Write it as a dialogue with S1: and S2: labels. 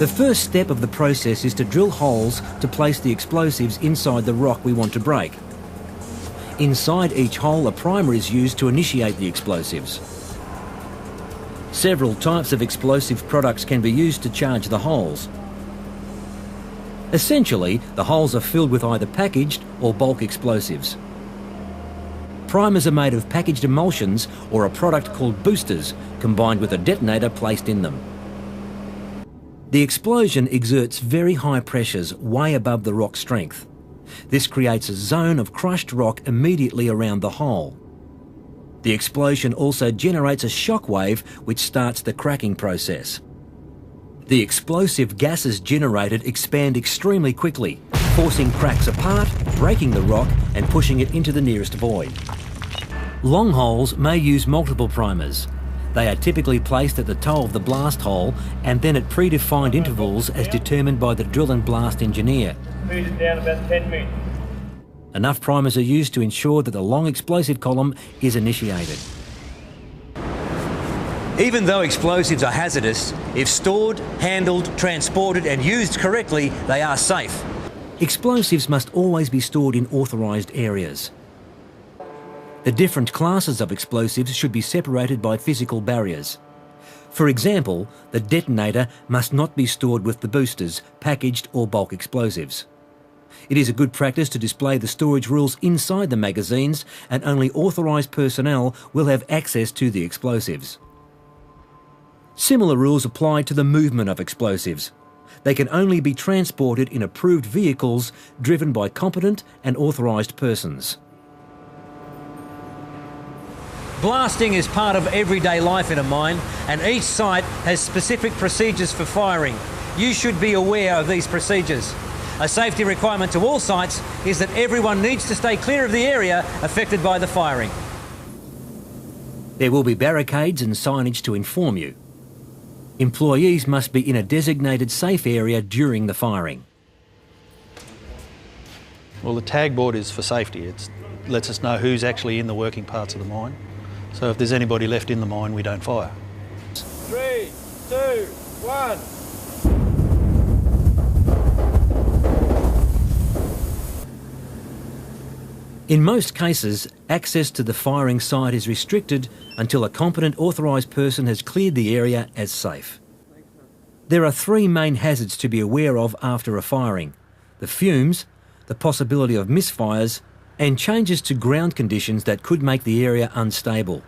S1: The first step of the process is to drill holes to place the explosives inside the rock we want to break. Inside each hole, a primer is used to initiate the explosives. Several types of explosive products can be used to charge the holes. Essentially, the holes are filled with either packaged or bulk explosives. Primers are made of packaged emulsions or a product called boosters, combined with a detonator placed in them. The explosion exerts very high pressures way above the rock strength. This creates a zone of crushed rock immediately around the hole. The explosion also generates a shock wave which starts the cracking process. The explosive gases generated expand extremely quickly, forcing cracks apart, breaking the rock and pushing it into the nearest void. Long holes may use multiple primers. They are typically placed at the toe of the blast hole and then at predefined intervals as determined by the drill and blast engineer.
S2: Feed it down about 10 minutes.
S1: Enough primers are used to ensure that the long explosive column is initiated.
S3: Even though explosives are hazardous, if stored, handled, transported and used correctly, they are safe.
S1: Explosives must always be stored in authorised areas. The different classes of explosives should be separated by physical barriers. For example, the detonator must not be stored with the boosters, packaged or bulk explosives. It is a good practice to display the storage rules inside the magazines, and only authorised personnel will have access to the explosives. Similar rules apply to the movement of explosives. They can only be transported in approved vehicles driven by competent and authorised persons.
S3: Blasting is part of everyday life in a mine, and each site has specific procedures for firing. You should be aware of these procedures. A safety requirement to all sites is that everyone needs to stay clear of the area affected by the firing.
S1: There will be barricades and signage to inform you. Employees must be in a designated safe area during the firing.
S4: Well, the tag board is for safety. It lets us know who's actually in the working parts of the mine. So if there's anybody left in the mine, we don't fire.
S2: 3, 2, 1.
S1: In most cases, access to the firing site is restricted until a competent authorised person has cleared the area as safe. There are three main hazards to be aware of after a firing: the fumes, the possibility of misfires, and changes to ground conditions that could make the area unstable.